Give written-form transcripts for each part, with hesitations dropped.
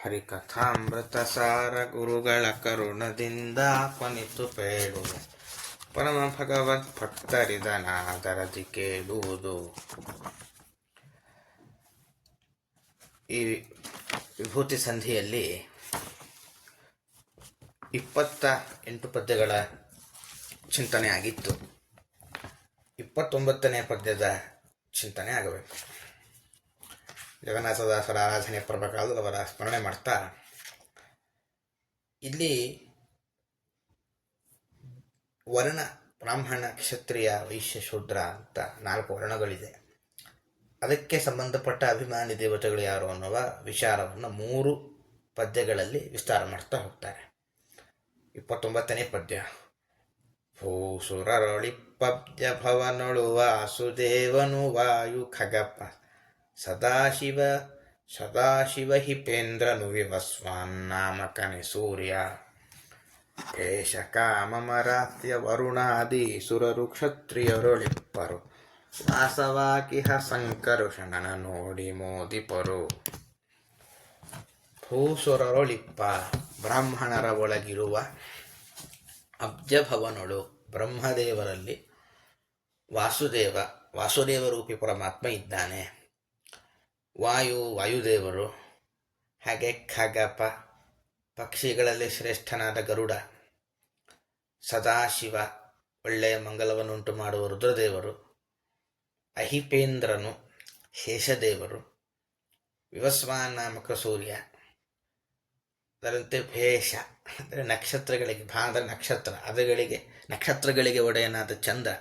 ಹರಿಕಥಾಮೃತ ಸಾರ ಗುರುಗಳ ಕರುಣದಿಂದ ಪನಿತು ಪೇಳು ಪರಮ ಭಗವತ್ ಭಕ್ತರಿದನಾದರದಿ ಕೇಳುವುದು. ಈ ವಿಭೂತಿ ಸಂಧಿಯಲ್ಲಿ 28 ಪದ್ಯಗಳ ಚಿಂತನೆ ಆಗಿತ್ತು. 29ನೇ ಪದ್ಯದ ಚಿಂತನೆ ಆಗಬೇಕು. ಜಗನ್ನಾಥದಾಸರ ಆರಾಧನೆ ಪರ್ವಕಾಲದಲ್ಲಿ ಅವರ ಸ್ಮರಣೆ ಮಾಡ್ತಾ, ಇಲ್ಲಿ ವರ್ಣ ಬ್ರಾಹ್ಮಣ, ಕ್ಷತ್ರಿಯ, ವೈಶ್ಯ, ಶೂದ್ರ ಅಂತ 4 ವರ್ಣಗಳಿದೆ. ಅದಕ್ಕೆ ಸಂಬಂಧಪಟ್ಟ ಅಭಿಮಾನಿ ದೇವತೆಗಳು ಯಾರು ಅನ್ನುವ ವಿಚಾರವನ್ನು 3 ಪದ್ಯಗಳಲ್ಲಿ ವಿಸ್ತಾರ ಮಾಡ್ತಾ ಹೋಗ್ತಾರೆ. 29ನೇ ಪದ್ಯ. ಭೂಸುರರೊಳಿಪ್ಪಬ್ಜ ಭವನೊಳು ವಾಸುದೇವನು ವಾಯು ಖಗಪ ಸದಾಶಿವ ಹಿಪೇಂದ್ರನು ವಿವಸ್ವಾನ್ನಾಮಕನೆ ಸೂರ್ಯ ಏಷ ಕಾಮಮರಾತ್ಯ ವರುಣಾದಿ ಸುರರು ಕ್ಷತ್ರಿಯರೊಳಿಪ್ಪರು ವಾಸವಾಕಿಹ ಸಂಕರುಷಣನ ನೋಡಿ ಮೋದಿಪರು. ಭೂಸುರರೊಳಿಪ್ಪ, ಬ್ರಾಹ್ಮಣರ ಒಳಗಿರುವ ಅಬ್ಜಭವನೊಳು ಬ್ರಹ್ಮದೇವರಲ್ಲಿ ವಾಸುದೇವರೂಪಿ ಪರಮಾತ್ಮ ಇದ್ದಾನೆ. ವಾಯುದೇವರು, ಹಾಗೆ ಖಗಪ, ಪಕ್ಷಿಗಳಲ್ಲಿ ಶ್ರೇಷ್ಠನಾದ ಗರುಡ, ಸದಾಶಿವ, ಒಳ್ಳೆಯ ಮಂಗಲವನ್ನುಂಟು ಮಾಡುವ ರುದ್ರದೇವರು, ಅಹಿಪೇಂದ್ರನು, ಶೇಷದೇವರು, ವಿವಸ್ವಾನ್ನಾಮಕ ಸೂರ್ಯ, ಅದರಂತೆ ಭೇಷ ಅಂದರೆ ನಕ್ಷತ್ರಗಳಿಗೆ, ಭಾದ ನಕ್ಷತ್ರ, ಅದಗಳಿಗೆ ನಕ್ಷತ್ರಗಳಿಗೆ ಒಡೆಯನಾದ ಚಂದ್ರ,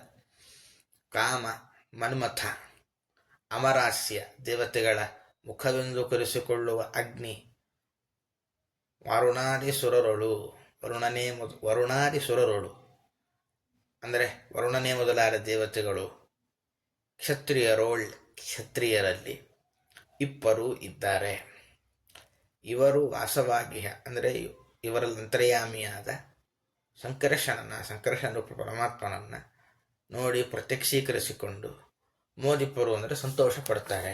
ಕಾಮ, ಮನ್ಮಥ, ಅಮರಾಸ್ಯ, ದೇವತೆಗಳ ಮುಖವೆಂದು ಕರೆಸಿಕೊಳ್ಳುವ ಅಗ್ನಿ, ವರುಣಾದಿ ಸುರರೊಳು ಅಂದರೆ ವರುಣನೇ ಮೊದಲಾದ ದೇವತೆಗಳು, ಕ್ಷತ್ರಿಯರಲ್ಲಿ ಇಪ್ಪರು ಇದ್ದಾರೆ. ಇವರು ವಾಸವಾಗಿ ಅಂದರೆ ಇವರಲ್ಲಿ ಅಂತರ್ಯಾಮಿಯಾದ ಸಂಕರ್ಷಣ ರೂಪ ಪರಮಾತ್ಮನನ್ನು ನೋಡಿ ಪ್ರತ್ಯಕ್ಷೀಕರಿಸಿಕೊಂಡು ಮೋದಿಪರು ಅಂದರೆ ಸಂತೋಷ ಪಡ್ತಾರೆ.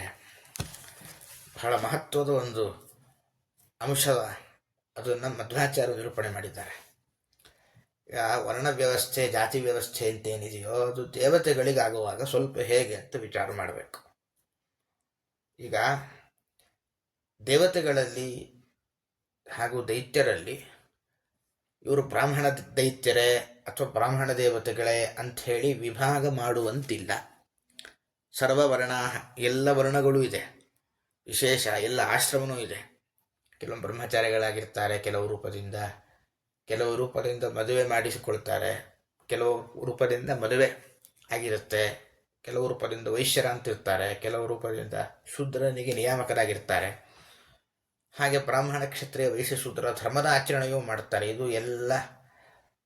ಬಹಳ ಮಹತ್ವದ ಒಂದು ಅಂಶದ ಅದನ್ನು ಮಧ್ವಾಚಾರ್ಯರು ನಿರೂಪಣೆ ಮಾಡಿದ್ದಾರೆ. ವರ್ಣ ವ್ಯವಸ್ಥೆ, ಜಾತಿ ವ್ಯವಸ್ಥೆ ಅಂತೇನಿದೆಯೋ ಅದು ದೇವತೆಗಳಿಗಾಗುವಾಗ ಸ್ವಲ್ಪ ಹೇಗೆ ಅಂತ ವಿಚಾರ ಮಾಡಬೇಕು. ಈಗ ದೇವತೆಗಳಲ್ಲಿ ಹಾಗೂ ದೈತ್ಯರಲ್ಲಿ ಇವರು ಬ್ರಾಹ್ಮಣ ದೈತ್ಯರೇ ಅಥವಾ ಬ್ರಾಹ್ಮಣ ದೇವತೆಗಳೇ ಅಂಥೇಳಿ ವಿಭಾಗ ಮಾಡುವಂತಿಲ್ಲ. ಸರ್ವವರ್ಣ, ಎಲ್ಲ ವರ್ಣಗಳೂ ಇದೆ, ವಿಶೇಷ ಎಲ್ಲ ಆಶ್ರಮವೂ ಇದೆ. ಕೆಲವು ಬ್ರಹ್ಮಚಾರಿಗಳಾಗಿರ್ತಾರೆ, ಕೆಲವು ರೂಪದಿಂದ ಮದುವೆ ಮಾಡಿಸಿಕೊಳ್ತಾರೆ, ಕೆಲವು ರೂಪದಿಂದ ಮದುವೆ ಆಗಿರುತ್ತೆ, ಕೆಲವು ರೂಪದಿಂದ ವೈಶ್ಯರ ಅಂತಿರ್ತಾರೆ, ಕೆಲವು ರೂಪದಿಂದ ಶೂದ್ರನಿಗೆ ನಿಯಾಮಕರಾಗಿರ್ತಾರೆ. ಹಾಗೆ ಬ್ರಾಹ್ಮಣ, ಕ್ಷತ್ರಿಯ, ವೈಶ್ಯ, ಶೂದ್ರ ಧರ್ಮದ ಆಚರಣೆಯೂ ಮಾಡ್ತಾರೆ. ಇದು ಎಲ್ಲ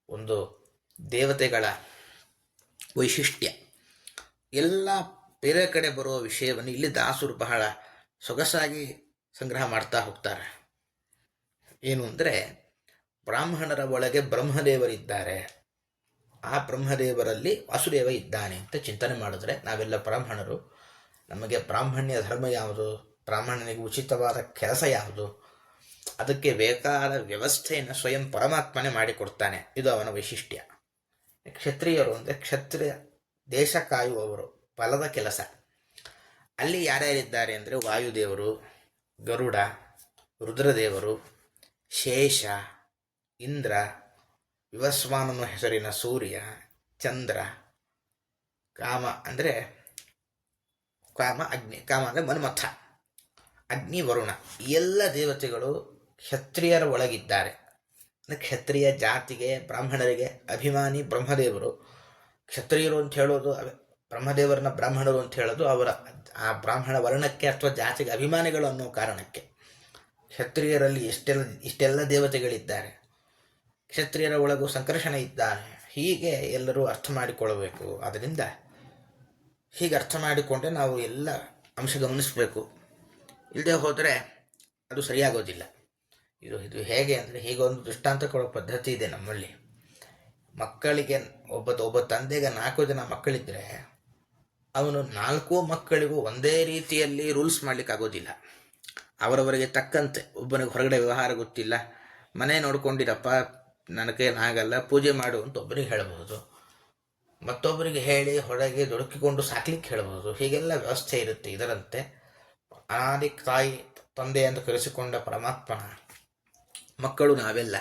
ಒಂದು ದೇವತೆಗಳ ವೈಶಿಷ್ಟ್ಯ. ಎಲ್ಲ ಬೇರೆ ಕಡೆ ಬರುವ ವಿಷಯವನ್ನು ಇಲ್ಲಿ ದಾಸರು ಬಹಳ ಸೊಗಸಾಗಿ ಸಂಗ್ರಹ ಮಾಡ್ತಾ ಹೋಗ್ತಾರೆ. ಏನು ಅಂದರೆ, ಬ್ರಾಹ್ಮಣರ ಒಳಗೆ ಬ್ರಹ್ಮದೇವರಿದ್ದಾರೆ, ಆ ಬ್ರಹ್ಮದೇವರಲ್ಲಿ ವಾಸುದೇವ ಇದ್ದಾನೆ ಅಂತ ಚಿಂತನೆ ಮಾಡಿದ್ರೆ ನಾವೆಲ್ಲ ಬ್ರಾಹ್ಮಣರು. ನಮಗೆ ಬ್ರಾಹ್ಮಣ್ಯ ಧರ್ಮ ಯಾವುದು, ಬ್ರಾಹ್ಮಣನಿಗೆ ಉಚಿತವಾದ ಕೆಲಸ ಯಾವುದು, ಅದಕ್ಕೆ ಬೇಕಾದ ವ್ಯವಸ್ಥೆಯನ್ನು ಸ್ವಯಂ ಪರಮಾತ್ಮನೇ ಮಾಡಿಕೊಡ್ತಾನೆ. ಇದು ಅವನ ವೈಶಿಷ್ಟ್ಯ. ಕ್ಷತ್ರಿಯರು ಅಂದರೆ ಕ್ಷತ್ರಿಯ ದೇಶ ಕಾಯುವವರು, ಫಲದ ಕೆಲಸ. ಅಲ್ಲಿ ಯಾರ್ಯಾರಿದ್ದಾರೆ ಅಂದರೆ ವಾಯುದೇವರು, ಗರುಡ, ರುದ್ರದೇವರು, ಶೇಷ, ಇಂದ್ರ, ವಿವಸ್ವಾನನ ಹೆಸರಿನ ಸೂರ್ಯ, ಚಂದ್ರ, ಕಾಮ ಅಂದರೆ ಮನ್ಮಥ, ಅಗ್ನಿ, ವರುಣ, ಎಲ್ಲ ದೇವತೆಗಳು ಕ್ಷತ್ರಿಯರ ಒಳಗಿದ್ದಾರೆ. ಅಂದರೆ ಕ್ಷತ್ರಿಯ ಜಾತಿಗೆ, ಬ್ರಾಹ್ಮಣರಿಗೆ ಅಭಿಮಾನಿ ಬ್ರಹ್ಮದೇವರು. ಕ್ಷತ್ರಿಯರು ಅಂತ ಹೇಳೋದು, ಬ್ರಹ್ಮದೇವರನ್ನ ಬ್ರಾಹ್ಮಣರು ಅಂತ ಹೇಳೋದು ಅವರ ಆ ಬ್ರಾಹ್ಮಣ ವರ್ಣಕ್ಕೆ ಅಥವಾ ಜಾತಿಗೆ ಅಭಿಮಾನಿಗಳು ಅನ್ನೋ ಕಾರಣಕ್ಕೆ. ಕ್ಷತ್ರಿಯರಲ್ಲಿ ಇಷ್ಟೆಲ್ಲ ದೇವತೆಗಳಿದ್ದಾರೆ, ಕ್ಷತ್ರಿಯರ ಒಳಗೂ ಸಂಕರ್ಷಣ ಇದ್ದಾನೆ. ಹೀಗೆ ಎಲ್ಲರೂ ಅರ್ಥ ಮಾಡಿಕೊಳ್ಳಬೇಕು. ಆದ್ದರಿಂದ ಹೀಗೆ ಅರ್ಥ ಮಾಡಿಕೊಂಡ್ರೆ ನಾವು ಎಲ್ಲ ಅಂಶ ಗಮನಿಸಬೇಕು. ಇಲ್ಲದೆ ಹೋದರೆ ಅದು ಸರಿಯಾಗೋದಿಲ್ಲ. ಇದು ಹೇಗೆ ಅಂದರೆ, ಹೀಗೊಂದು ದೃಷ್ಟಾಂತ ಕೊಡೋ ಪದ್ಧತಿ ಇದೆ ನಮ್ಮಲ್ಲಿ. ಮಕ್ಕಳಿಗೆ ಒಬ್ಬ ತಂದೆಗೆ 4 ಜನ ಮಕ್ಕಳಿದ್ದರೆ ಅವನು 4 ಮಕ್ಕಳಿಗೂ ಒಂದೇ ರೀತಿಯಲ್ಲಿ ರೂಲ್ಸ್ ಮಾಡಲಿಕ್ಕಾಗೋದಿಲ್ಲ. ಅವರವರಿಗೆ ತಕ್ಕಂತೆ. ಒಬ್ಬನಿಗೆ ಹೊರಗಡೆ ವ್ಯವಹಾರ ಗೊತ್ತಿಲ್ಲ, ಮನೆ ನೋಡ್ಕೊಂಡಿರಪ್ಪ, ನನಗೇನಾಗಲ್ಲ, ಪೂಜೆ ಮಾಡು ಅಂತ ಒಬ್ಬರಿಗೆ ಹೇಳಬಹುದು, ಮತ್ತೊಬ್ಬರಿಗೆ ಹೇಳಿ ಹೊರಗೆ ದುಡುಕಿಕೊಂಡು ಸಾಕ್ಲಿಕ್ಕೆ ಹೇಳಬಹುದು. ಹೀಗೆಲ್ಲ ವ್ಯವಸ್ಥೆ ಇರುತ್ತೆ. ಇದರಂತೆ ಅನಾದಿ ತಾಯಿ ತಂದೆ ಎಂದು ಕರೆಸಿಕೊಂಡ ಪರಮಾತ್ಮನ ಮಕ್ಕಳು ನಾವೆಲ್ಲ.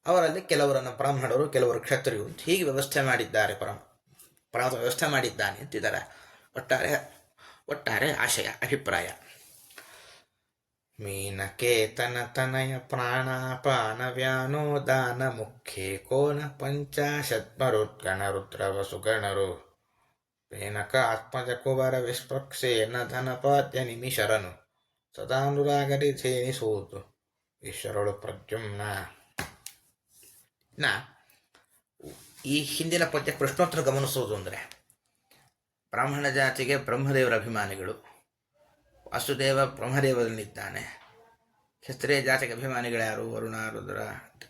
ಅವರಲ್ಲಿ ಕೆಲವರನ್ನು ಬ್ರಾಹ್ಮಣರು, ಕೆಲವರು ಕ್ಷತ್ರಿಯರು ಅಂತ ಹೀಗೆ ವ್ಯವಸ್ಥೆ ಮಾಡಿದ್ದಾರೆ. ಪರಮಾತ್ಮ ವ್ಯವಸ್ಥೆ ಮಾಡಿದ್ದಾನೆ ಅಂತಿದ್ದಾರೆ. ಒಟ್ಟಾರೆ ಆಶಯ, ಅಭಿಪ್ರಾಯ. ಮೀನಕೇತನ ತನಯ ಪ್ರಾಣಾಪಾನ ವ್ಯಾನೋದಾನ ಮುಖ್ಯೇ ಕೋನ ಪಂಚಾಶತ್ಮರುದ್ಗಣ ರುದ್ರವಸುಗಣರು ಮೇನಕ ಆತ್ಮಜ ಕುವರ ವಿಸ್ಪಕ್ಷೇನ ಧನಪಾದ್ಯ ನಿಮಿಷರನು ಸದಾನುರಾಗರಿ ಧೇನಿಸುವುದು ಈಶ್ವರಳು ಪ್ರದ್ಯುಮ್ನ. ಈ ಹಿಂದಿನ ಪದ್ಯ ಪ್ರಶ್ನೋತ್ತರ ಗಮನಿಸುವುದು ಅಂದರೆ, ಬ್ರಾಹ್ಮಣ ಜಾತಿಗೆ ಬ್ರಹ್ಮದೇವರ ಅಭಿಮಾನಿಗಳು, ವಾಸುದೇವ ಬ್ರಹ್ಮದೇವರಲ್ಲಿದ್ದಾನೆ. ಕ್ಷತ್ರಿಯ ಜಾತಿಗೆ ಅಭಿಮಾನಿಗಳ್ಯಾರು? ವರುಣ, ರುದ್ರ,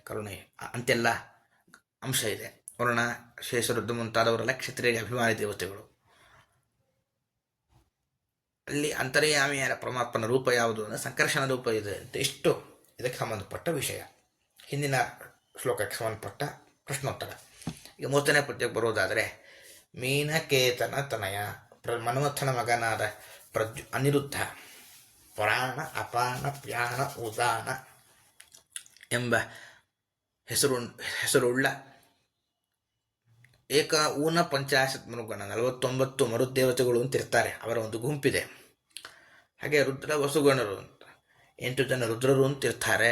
ಕರುಣೆ ಅಂತೆಲ್ಲ ಅಂಶ ಇದೆ. ವರುಣ, ಶೇಷ, ರುದ್ರ ಮುಂತಾದವರೆಲ್ಲ ಕ್ಷತ್ರಿಯರಿಗೆ ಅಭಿಮಾನಿ ದೇವತೆಗಳು. ಅಲ್ಲಿ ಅಂತರ್ಯಾಮಿಯಾದ ಪರಮಾತ್ಮನ ರೂಪ ಯಾವುದು ಅಂದರೆ ಸಂಕರ್ಷಣ ರೂಪ ಇದೆ ಅಂತ. ಇಷ್ಟು ಇದಕ್ಕೆ ಸಂಬಂಧಪಟ್ಟ ವಿಷಯ. ಹಿಂದಿನ ಶ್ಲೋಕಕ್ಕೆ ಸಂಬಂಧಪಟ್ಟ ಪ್ರಶ್ನೋತ್ತರ. ಈಗ 30ನೇ ಪದ್ಯಕ್ಕೆ ಬರೋದಾದರೆ, ಮೀನಕೇತನ ತನಯ ಮನ್ಮಥನ ಮಗನಾದ ಅನಿರುದ್ಧ ಪ್ರಾಣ ಅಪಾನ ಪ್ಯಾನ ಉದಾನ ಎಂಬ ಹೆಸರುಳ್ಳ ಏಕ ಊನ ಪಂಚಾಶತ್ ಮರುಗಣ 49 ಮರುದೇವತೆಗಳು ಅಂತಿರ್ತಾರೆ. ಅವರ ಒಂದು ಗುಂಪಿದೆ. ಹಾಗೆ ರುದ್ರ ವಸುಗಣರು ಅಂತ 8 ಜನ ರುದ್ರರು ಅಂತಿರ್ತಾರೆ.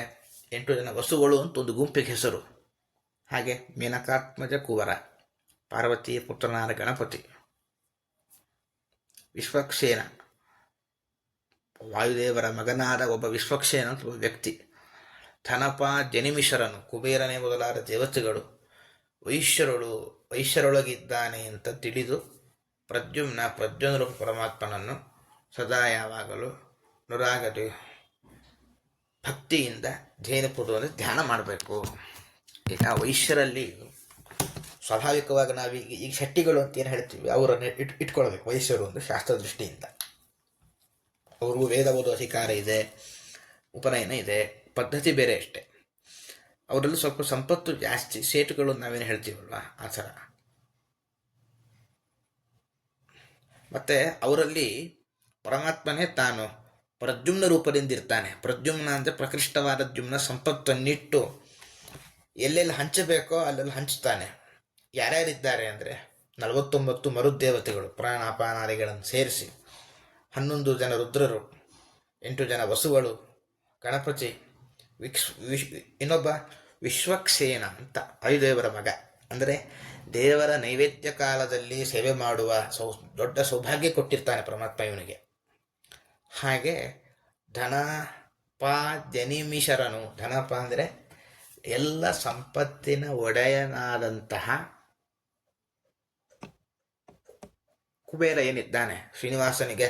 8 ಜನ ವಸುಗಳು ಅಂತ ಒಂದು ಗುಂಪಿಗೆ ಹೆಸರು. ಹಾಗೆ ಮೇನಕಾತ್ಮಜ ಕುವರ, ಪಾರ್ವತಿ ಪುತ್ರನಾದ ಗಣಪತಿ, ವಿಶ್ವಕ್ಷೇನ ವಾಯುದೇವರ ಮಗನಾದ ಒಬ್ಬ ವಿಶ್ವಕ್ಷೇನ ಅಂತ ಒಬ್ಬ ವ್ಯಕ್ತಿ, ಧನಪ ಜನಿಮಿಷರನು ಕುಬೇರನೇ ಮೊದಲಾದ ದೇವತೆಗಳು, ವೈಶ್ಯರೊಳಗಿದ್ದಾನೆ ಅಂತ ತಿಳಿದು ಪ್ರದ್ಯುಮ್ನ ಪರಮಾತ್ಮನನ್ನು ಸದಾ ಯಾವಾಗಲೂ ನುರಾಗದು ಭಕ್ತಿಯಿಂದ ಧ್ಯೇನಪುದು ಅಂದರೆ ಧ್ಯಾನ ಮಾಡಬೇಕು. ಈಗ ವೈಶ್ಯರಲ್ಲಿ ಸ್ವಾಭಾವಿಕವಾಗಿ ನಾವು ಈಗ ಶೆಟ್ಟಿಗಳು ಅಂತ ಏನು ಹೇಳ್ತೀವಿ, ಅವರನ್ನು ಇಟ್ಕೊಳ್ಬೇಕು. ವೈಶ್ಯರು ಅಂದರೆ ಶಾಸ್ತ್ರ ದೃಷ್ಟಿಯಿಂದ ಅವ್ರಿಗೂ ವೇದ ಓದೋ ಅಧಿಕಾರ ಇದೆ, ಉಪನಯನ ಇದೆ, ಪದ್ಧತಿ ಬೇರೆ ಅಷ್ಟೆ. ಅವರಲ್ಲಿ ಸ್ವಲ್ಪ ಸಂಪತ್ತು ಜಾಸ್ತಿ, ಸೇಟುಗಳು ನಾವೇನು ಹೇಳ್ತೀವಲ್ವ ಆ ಥರ. ಮತ್ತು ಅವರಲ್ಲಿ ಪರಮಾತ್ಮನೇ ತಾನು ಪ್ರದ್ಯುಮ್ನ ರೂಪದಿಂದ ಇರ್ತಾನೆ. ಪ್ರದ್ಯುಮ್ನ ಅಂದರೆ ಪ್ರಕೃಷ್ಟವಾದ ದ್ಯುಮ್ನ, ಸಂಪತ್ತನ್ನಿಟ್ಟು ಎಲ್ಲೆಲ್ಲಿ ಹಂಚಬೇಕೋ ಅಲ್ಲೆಲ್ಲ ಹಂಚ್ತಾನೆ. ಯಾರ್ಯಾರಿದ್ದಾರೆ ಅಂದರೆ 49 ಮರುದೇವತೆಗಳು ಪ್ರಾಣಾಪಾನಾದಿಗಳನ್ನು ಸೇರಿಸಿ, 11 ಜನ ರುದ್ರರು, 8 ಜನ ವಸುಗಳು, ಗಣಪತಿ, ಇನ್ನೊಬ್ಬ ವಿಶ್ವಕ್ಷೇನ ಅಂತ ವಾಯುದೇವರ ಮಗ. ಅಂದರೆ ದೇವರ ನೈವೇದ್ಯ ಕಾಲದಲ್ಲಿ ಸೇವೆ ಮಾಡುವ ದೊಡ್ಡ ಸೌಭಾಗ್ಯ ಕೊಟ್ಟಿರ್ತಾನೆ ಪರಮಾತ್ಮ ಇವನಿಗೆ. ಹಾಗೆ ಧನಪ ಜನಿಮಿಷರನು, ಧನಪ ಅಂದರೆ ಎಲ್ಲ ಸಂಪತ್ತಿನ ಒಡೆಯನಾದಂತಹ ಕುಬೇರ ಏನಿದ್ದಾನೆ, ಶ್ರೀನಿವಾಸನಿಗೆ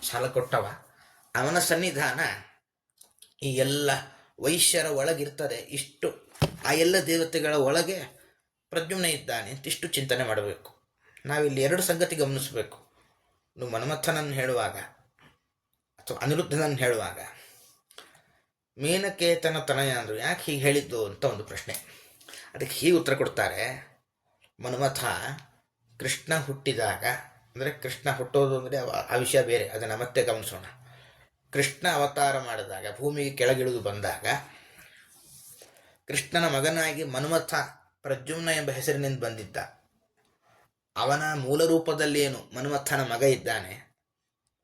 ಸಾಲ ಕೊಟ್ಟವ, ಅವನ ಸನ್ನಿಧಾನ ಈ ಎಲ್ಲ ವೈಶ್ಯರ ಒಳಗಿರ್ತದೆ. ಇಷ್ಟು ಆ ಎಲ್ಲ ದೇವತೆಗಳ ಒಳಗೆ ಪ್ರದ್ಯುಮ್ನ ಇದ್ದಾನೆ ಅಂತ ಇಷ್ಟು ಚಿಂತನೆ ಮಾಡಬೇಕು. ನಾವಿಲ್ಲಿ 2 ಸಂಗತಿ ಗಮನಿಸಬೇಕು. ನೀವು ಮನ್ಮಥನನ್ನು ಹೇಳುವಾಗ ಅಥವಾ ಅನಿರುದ್ಧನನ್ನು ಹೇಳುವಾಗ ಮೇನಕೇತನ ತನಯ ಅಂದರು ಯಾಕೆ ಹೀಗೆ ಹೇಳಿದ್ದು ಅಂತ ಒಂದು ಪ್ರಶ್ನೆ. ಅದಕ್ಕೆ ಹೀಗೆ ಉತ್ತರ ಕೊಡ್ತಾರೆ. ಮನ್ಮಥ ಕೃಷ್ಣ ಹುಟ್ಟಿದಾಗ, ಅಂದರೆ ಕೃಷ್ಣ ಹುಟ್ಟೋದು ಅಂದರೆ ಆ ವಿಷಯ ಬೇರೆ, ಅದನ್ನು ಮತ್ತೆ ಗಮನಿಸೋಣ. ಕೃಷ್ಣ ಅವತಾರ ಮಾಡಿದಾಗ, ಭೂಮಿಗೆ ಕೆಳಗಿಳಿದು ಬಂದಾಗ, ಕೃಷ್ಣನ ಮಗನಾಗಿ ಮನ್ಮಥ ಪ್ರದ್ಯುಮ್ನ ಎಂಬ ಹೆಸರಿನಿಂದ ಬಂದಿದ್ದ. ಅವನ ಮೂಲ ರೂಪದಲ್ಲಿ ಏನು ಮನ್ಮಥನ ಮಗ ಇದ್ದಾನೆ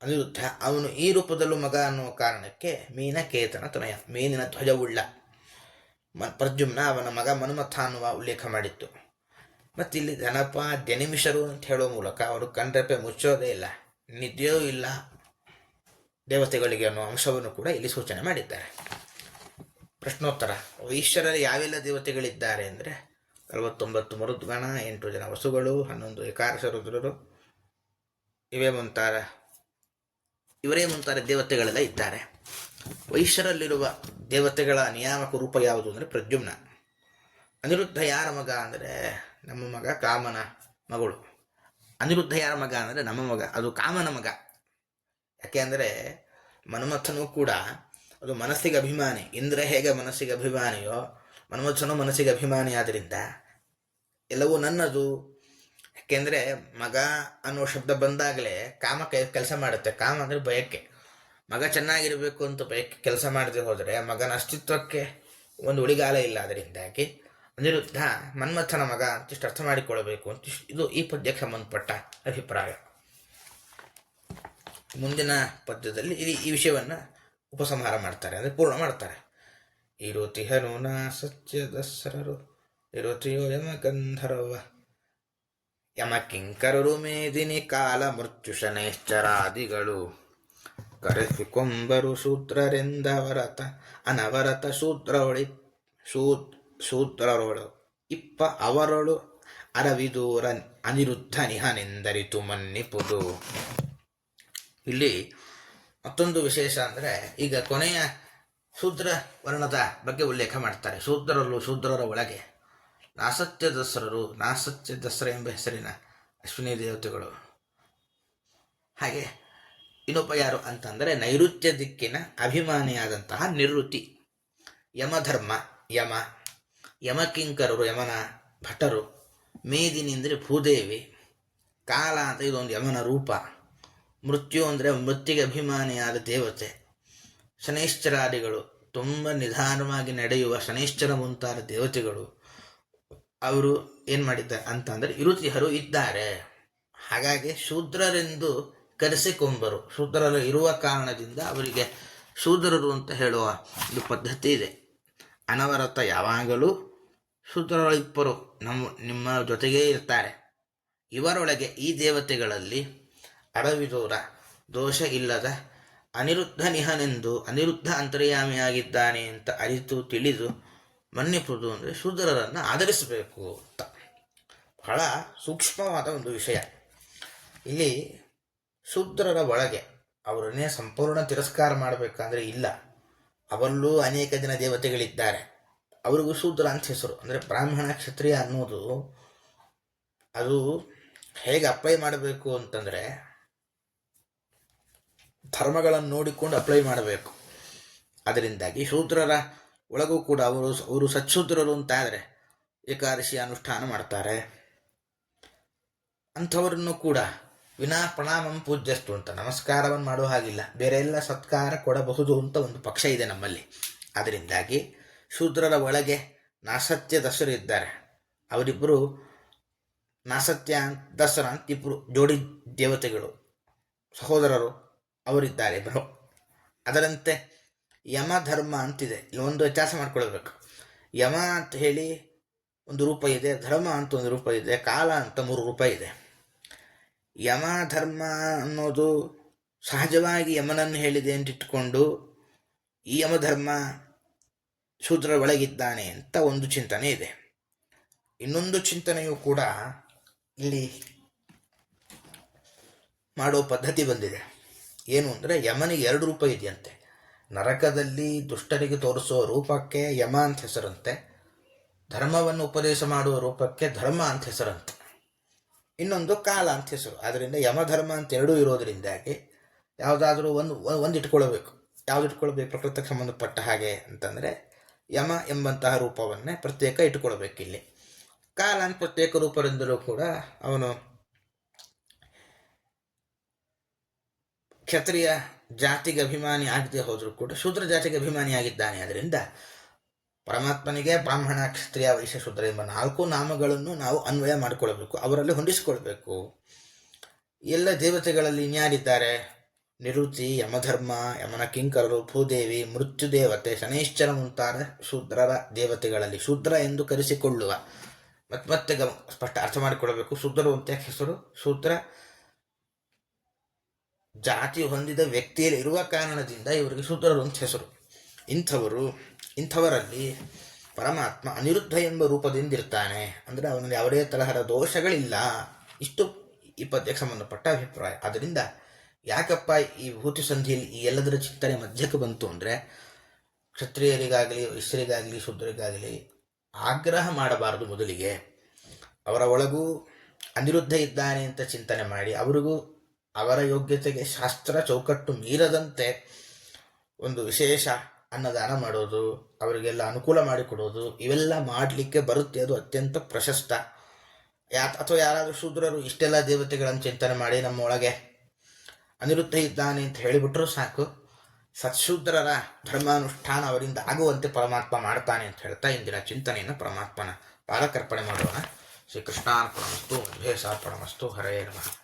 ಅನಿರುದ್ಧ, ಅವನು ಈ ರೂಪದಲ್ಲೂ ಮಗ ಅನ್ನುವ ಕಾರಣಕ್ಕೆ ಮೀನಕೇತನ ತನಯ, ಮೀನಿನ ಧ್ವಜವುಳ್ಳ ಪ್ರದ್ಯುಮ್ನ ಅವನ ಮಗ ಮನ್ಮಥ ಅನ್ನುವ ಉಲ್ಲೇಖ ಮಾಡಿತ್ತು. ಮತ್ತು ಇಲ್ಲಿ ಧನಪ ಜನಿಮಿಷರು ಅಂತ ಹೇಳುವ ಮೂಲಕ ಅವರು ಕಣ್ರೆಪ್ಪೆ ಮುಚ್ಚೋದೇ ಇಲ್ಲ, ನಿದ್ದೆಯೂ ಇಲ್ಲ ದೇವತೆಗಳಿಗೆ ಅನ್ನೋ ಅಂಶವನ್ನು ಕೂಡ ಇಲ್ಲಿ ಸೂಚನೆ ಮಾಡಿದ್ದಾರೆ. ಪ್ರಶ್ನೋತ್ತರ. ಈಶ್ವರಲ್ಲಿ ಯಾವೆಲ್ಲ ದೇವತೆಗಳಿದ್ದಾರೆ ಅಂದರೆ 49 ಮರುದ್ಗಣ, 8 ಜನ ವಸುಗಳು, 11 ಏಕಾದಶ ರುದ್ರರು, ಇವರೇ ಮುಂತಾದ ದೇವತೆಗಳೆಲ್ಲ ಇದ್ದಾರೆ. ವೈಶ್ಯರಲ್ಲಿರುವ ದೇವತೆಗಳ ನಿಯಾಮಕ ರೂಪ ಯಾವುದು ಅಂದರೆ ಪ್ರದ್ಯುಮ್ನ. ಅನಿರುದ್ಧ ಯಾರ ಮಗ ಅಂದರೆ ನಮ್ಮ ಮಗ ಕಾಮನ ಮಗಳು. ಅನಿರುದ್ಧ ಯಾರ ಮಗ ಅಂದರೆ ನಮ್ಮ ಮಗ, ಅದು ಕಾಮನ ಮಗ. ಯಾಕೆ ಅಂದರೆ ಮನ್ಮಥನೂ ಕೂಡ ಅದು ಮನಸ್ಸಿಗೆ ಅಭಿಮಾನಿ. ಇಂದ್ರ ಹೇಗೆ ಮನಸ್ಸಿಗೆ ಅಭಿಮಾನಿಯೋ ಮನ್ಮಥನು ಮನಸ್ಸಿಗೆ ಅಭಿಮಾನಿ. ಆದ್ದರಿಂದ ಎಲ್ಲವೂ ನನ್ನದು. ಯಾಕೆಂದರೆ ಮಗ ಅನ್ನೋ ಶಬ್ದ ಬಂದಾಗಲೇ ಕಾಮ ಕೆಲಸ ಮಾಡುತ್ತೆ. ಕಾಮ ಅಂದರೆ ಬಯಕೆ. ಮಗ ಚೆನ್ನಾಗಿರಬೇಕು ಅಂತ ಬಯಕೆ ಕೆಲಸ ಮಾಡದೆ ಹೋದರೆ ಮಗನ ಅಸ್ತಿತ್ವಕ್ಕೆ ಒಂದು ಉಳಿಗಾಲ ಇಲ್ಲ. ಅದರಿಂದಾಗಿ ಅನಿರುದ್ಧ ಮನ್ಮಥನ ಮಗ ಅಂತಿಷ್ಟು ಅರ್ಥ ಮಾಡಿಕೊಳ್ಳಬೇಕು ಅಂತ ಇದು ಈ ಪದ್ಯಕ್ಕೆ ಸಂಬಂಧಪಟ್ಟ ಅಭಿಪ್ರಾಯ. ಮುಂದಿನ ಪದ್ಯದಲ್ಲಿ ಈ ವಿಷಯವನ್ನು ಉಪಸಂಹಾರ ಮಾಡ್ತಾರೆ, ಅಂದರೆ ಪೂರ್ಣ ಮಾಡ್ತಾರೆ. ಇರುತಿಹನು ನಾ ಸತ್ಯದಸ್ಸರರು ಇರುತಿಯೋ ಯಮ ಗಂಧರ್ವ ಯಮ ಕಿಂಕರರು ಮೇದಿನಿ ಕಾಲ ಮೃತ್ಯುಶನೈಶ್ಚರಾದಿಗಳು ಕರೆಸಿಕೊಂಬರು ಶೂದ್ರರೆಂದವರತ ಅನವರತ ಶೂದ್ರರೊಳು ಇಪ್ಪ ಅವರೊಳು ಅರವಿದೂರ ಅನಿರುದ್ಧ ನಿಹನೆಂದರಿತು ಮನ್ನಿಪುದು. ಇಲ್ಲಿ ಮತ್ತೊಂದು ವಿಶೇಷ ಅಂದರೆ, ಈಗ ಕೊನೆಯ ಶೂದ್ರ ವರ್ಣದ ಬಗ್ಗೆ ಉಲ್ಲೇಖ ಮಾಡ್ತಾರೆ. ಶೂದ್ರರ ಒಳಗೆ ನಾಸತ್ಯ ದಸರರು, ನಾಸತ್ಯ ದಸರ ಎಂಬ ಹೆಸರಿನ ಅಶ್ವಿನಿ ದೇವತೆಗಳು. ಹಾಗೆ ಇನ್ನೊಬ್ಬ ಯಾರು ಅಂತಂದರೆ ನೈಋತ್ಯ ದಿಕ್ಕಿನ ಅಭಿಮಾನಿಯಾದಂತಹ ನಿವೃತ್ತಿ. ಯಮಧರ್ಮ, ಯಮಕಿಂಕರರು ಯಮನ ಭಟರು, ಮೇದಿನಿ ಅಂದರೆ ಭೂದೇವಿ, ಕಾಲ ಅಂತ ಇದೊಂದು ಯಮನ ರೂಪ, ಮೃತ್ಯು ಅಂದರೆ ಮೃತ್ಯುಗೆ ಅಭಿಮಾನಿಯಾದ ದೇವತೆ, ಶನೈಶ್ಚರಾದಿಗಳು ತುಂಬ ನಿಧಾನವಾಗಿ ನಡೆಯುವ ಶನೈಶ್ಚರ ಮುಂತಾದ ದೇವತೆಗಳು. ಅವರು ಏನು ಮಾಡಿದ್ದಾರೆ ಅಂತಂದರೆ ಇರುತಿಹರು ಇದ್ದಾರೆ. ಹಾಗಾಗಿ ಶೂದ್ರರೆಂದು ಕರೆಸಿಕೊಂಬರು. ಶೂದ್ರರು ಇರುವ ಕಾರಣದಿಂದ ಅವರಿಗೆ ಶೂದ್ರರು ಅಂತ ಹೇಳುವ ಒಂದು ಪದ್ಧತಿ ಇದೆ. ಅನವರತ ಯಾವಾಗಲೂ ಶೂದ್ರರೊಳಿಬ್ಬರು ನಿಮ್ಮ ಜೊತೆಗೇ ಇರ್ತಾರೆ. ಇವರೊಳಗೆ ಈ ದೇವತೆಗಳಲ್ಲಿ ಅರವಿದೂರ ದೋಷ ಇಲ್ಲದ ಅನಿರುದ್ಧ ನಿಹನೆಂದು, ಅನಿರುದ್ಧ ಅಂತರ್ಯಾಮಿಯಾಗಿದ್ದಾನೆ ಅಂತ ಅರಿತು ತಿಳಿದು ಮನ್ನಿಪುದು ಅಂದರೆ ಶೂದ್ರರನ್ನು ಆಧರಿಸಬೇಕು ಅಂತ. ಬಹಳ ಸೂಕ್ಷ್ಮವಾದ ಒಂದು ವಿಷಯ. ಇಲ್ಲಿ ಶೂದ್ರರ ಒಳಗೆ ಅವರನ್ನೇ ಸಂಪೂರ್ಣ ತಿರಸ್ಕಾರ ಮಾಡಬೇಕಂದ್ರೆ ಇಲ್ಲ. ಅವರಲ್ಲೂ ಅನೇಕ ಜನ ದೇವತೆಗಳಿದ್ದಾರೆ. ಅವರಿಗೂ ಶೂದ್ರ ಅಂತ ಹೆಸರು. ಅಂದರೆ ಬ್ರಾಹ್ಮಣ ಕ್ಷತ್ರಿಯ ಅನ್ನೋದು ಅದು ಹೇಗೆ ಅಪ್ಲೈ ಮಾಡಬೇಕು ಅಂತಂದರೆ ಧರ್ಮಗಳನ್ನು ನೋಡಿಕೊಂಡು ಅಪ್ಲೈ ಮಾಡಬೇಕು. ಅದರಿಂದಾಗಿ ಶೂದ್ರರ ಒಳಗೂ ಕೂಡ ಅವರು ಸಚ್ಶೂದ್ರರು ಅಂತಾದರೆ ಏಕಾದಶಿ ಅನುಷ್ಠಾನ ಮಾಡ್ತಾರೆ. ಅಂಥವರನ್ನು ಕೂಡ ವಿನಾ ಪ್ರಣಾಮಂ ಪೂಜ್ಯಸ್ತು ಅಂತ ನಮಸ್ಕಾರವನ್ನು ಮಾಡೋ ಹಾಗಿಲ್ಲ, ಬೇರೆ ಎಲ್ಲ ಸತ್ಕಾರ ಕೊಡಬಹುದು ಅಂತ ಒಂದು ಪಕ್ಷ ಇದೆ ನಮ್ಮಲ್ಲಿ. ಅದರಿಂದಾಗಿ ಶೂದ್ರರ ಒಳಗೆ ನಾಸತ್ಯ ದಸರು ಇದ್ದಾರೆ. ಅವರಿಬ್ಬರು ನಾಸತ್ಯ ದಸರ ಅಂತ ಇಬ್ಬರು ಜೋಡಿ ದೇವತೆಗಳು, ಸಹೋದರರು ಅವರಿದ್ದಾರೆ ಇಬ್ಬರು. ಅದರಂತೆ ಯಮಧರ್ಮ ಅಂತಿದೆ. ಒಂದು ವ್ಯತ್ಯಾಸ ಮಾಡ್ಕೊಳ್ಬೇಕು. ಯಮ ಅಂತ ಹೇಳಿ ಒಂದು ರೂಪ ಇದೆ, ಧರ್ಮ ಅಂತ ಒಂದು ರೂಪ ಇದೆ, ಕಾಲ ಅಂತ 3 ರೂಪ ಇದೆ. ಯಮ ಧರ್ಮ ಅನ್ನೋದು ಸಹಜವಾಗಿ ಯಮನನ್ನು ಹೇಳಿದೆ ಅಂತ ಇಟ್ಕೊಂಡು ಈ ಯಮಧರ್ಮ ಶೂದ್ರರ ಒಳಗಿದ್ದಾನೆ ಅಂತ ಒಂದು ಚಿಂತನೆ ಇದೆ. ಇನ್ನೊಂದು ಚಿಂತನೆಯೂ ಕೂಡ ಇಲ್ಲಿ ಮಾಡೋ ಪದ್ಧತಿ ಬಂದಿದೆ. ಏನು ಅಂದರೆ ಯಮನಿಗೆ 2 ರೂಪ ಇದೆಯಂತೆ. ನರಕದಲ್ಲಿ ದುಷ್ಟರಿಗೆ ತೋರಿಸುವ ರೂಪಕ್ಕೆ ಯಮ ಅಂತ ಹೆಸರಂತೆ, ಧರ್ಮವನ್ನು ಉಪದೇಶ ಮಾಡುವ ರೂಪಕ್ಕೆ ಧರ್ಮ ಅಂತ ಹೆಸರಂತೆ, ಇನ್ನೊಂದು ಕಾಲ ಅಂತ ಹೆಸರು. ಆದ್ದರಿಂದ ಯಮಧರ್ಮ ಅಂತ 2 ಇರೋದರಿಂದಾಗಿ ಯಾವುದಾದ್ರೂ ಒಂದು ಇಟ್ಕೊಳ್ಬೇಕು. ಯಾವ್ದು ಇಟ್ಕೊಳ್ಬೇಕು? ಪ್ರಕೃತಿಗೆ ಸಂಬಂಧಪಟ್ಟ ಹಾಗೆ ಅಂತಂದರೆ ಯಮ ಎಂಬಂತಹ ರೂಪವನ್ನೇ ಪ್ರತ್ಯೇಕ ಇಟ್ಟುಕೊಳ್ಬೇಕು. ಇಲ್ಲಿ ಕಾಲ ಅಂತ ಪ್ರತ್ಯೇಕ ರೂಪದಿಂದಲೂ ಕೂಡ ಅವನು ಕ್ಷತ್ರಿಯ ಜಾತಿಗೆ ಅಭಿಮಾನಿ ಆಗದೆ ಹೋದರೂ ಕೂಡ ಶೂದ್ರ ಜಾತಿಗೆ ಅಭಿಮಾನಿ ಆಗಿದ್ದಾನೆ. ಅದರಿಂದ ಪರಮಾತ್ಮನಿಗೆ ಬ್ರಾಹ್ಮಣ, ಕ್ಷತ್ರಿಯ, ವೈಶ್ಯ, ಶೂದ್ರ ಎಂಬ 4 ನಾಮಗಳನ್ನು ನಾವು ಅನ್ವಯ ಮಾಡಿಕೊಳ್ಬೇಕು, ಅವರಲ್ಲಿ ಹೊಂದಿಸಿಕೊಳ್ಬೇಕು. ಎಲ್ಲ ದೇವತೆಗಳಲ್ಲಿ ಇನ್ಯಾರಿದ್ದಾರೆ? ನಿರುತಿ, ಯಮಧರ್ಮ, ಯಮನ ಕಿಂಕರರು, ಭೂದೇವಿ, ಮೃತ್ಯುದೇವತೆ, ಶನೈಶ್ಚರ ಮುಂತಾದ ಶೂದ್ರರ ದೇವತೆಗಳಲ್ಲಿ ಶೂದ್ರ ಎಂದು ಕರೆಸಿಕೊಳ್ಳುವ ಮತ್ತೆ ಸ್ಪಷ್ಟ ಅರ್ಥ ಮಾಡಿಕೊಳ್ಳಬೇಕು. ಶೂದ್ರರು ಅಂತ ಹೆಸರು, ಶೂದ್ರ ಜಾತಿ ಹೊಂದಿದ ವ್ಯಕ್ತಿಯಲ್ಲಿ ಇರುವ ಕಾರಣದಿಂದ ಇವರಿಗೆ ಶೂದ್ರರು ಅಂತ ಹೆಸರು. ಇಂಥವರಲ್ಲಿ ಪರಮಾತ್ಮ ಅನಿರುದ್ಧ ಎಂಬ ರೂಪದಿಂದಿರ್ತಾನೆ. ಅಂದರೆ ಅವನಲ್ಲಿ ಯಾವುದೇ ತರಹದ ದೋಷಗಳಿಲ್ಲ. ಇಷ್ಟು ಈ ಪದ್ಯಕ್ಕೆ ಸಂಬಂಧಪಟ್ಟ ಅಭಿಪ್ರಾಯ. ಆದ್ದರಿಂದ ಯಾಕಪ್ಪ ಈ ವಿಭೂತಿ ಸಂಧಿಯಲ್ಲಿ ಈ ಎಲ್ಲದರ ಚಿಂತನೆ ಮಧ್ಯಕ್ಕೆ ಬಂತು ಅಂದರೆ, ಕ್ಷತ್ರಿಯರಿಗಾಗಲಿ, ವೈಶ್ಯರಿಗಾಗಲಿ, ಶೂದ್ರರಿಗಾಗಲಿ ಆಗ್ರಹ ಮಾಡಬಾರದು. ಮೊದಲಿಗೆ ಅವರ ಒಳಗೂ ಅನಿರುದ್ಧ ಇದ್ದಾನೆ ಅಂತ ಚಿಂತನೆ ಮಾಡಿ ಅವರಿಗೂ ಅವರ ಯೋಗ್ಯತೆಗೆ ಶಾಸ್ತ್ರ ಚೌಕಟ್ಟು ಮೀರದಂತೆ ಒಂದು ವಿಶೇಷ ಅನ್ನದಾನ ಮಾಡೋದು, ಅವರಿಗೆಲ್ಲ ಅನುಕೂಲ ಮಾಡಿಕೊಡೋದು, ಇವೆಲ್ಲ ಮಾಡಲಿಕ್ಕೆ ಬರುತ್ತೆ. ಅದು ಅತ್ಯಂತ ಪ್ರಶಸ್ತ. ಅಥವಾ ಯಾರಾದರೂ ಶೂದ್ರರು ಇಷ್ಟೆಲ್ಲ ದೇವತೆಗಳನ್ನು ಚಿಂತನೆ ಮಾಡಿ ನಮ್ಮ ಒಳಗೆ ಅನಿರುದ್ಧ ಇದ್ದಾನೆ ಅಂತ ಹೇಳಿಬಿಟ್ರೂ ಸಾಕು, ಸತ್ಶೂದ್ರರ ಧರ್ಮಾನುಷ್ಠಾನ ಅವರಿಂದ ಆಗುವಂತೆ ಪರಮಾತ್ಮ ಮಾಡ್ತಾನೆ ಅಂತ ಹೇಳ್ತಾ ಇಂದಿನ ಚಿಂತನೆಯನ್ನು ಪರಮಾತ್ಮನ ಪಾಲಕರ್ಪಣೆ ಮಾಡೋಣ. ಶ್ರೀಕೃಷ್ಣಾರ್ಪಣಮಸ್ತು, ಮಧ್ವೇಸಾರ್ಪಣಮಸ್ತು. ಹರೇ ನಮಃ.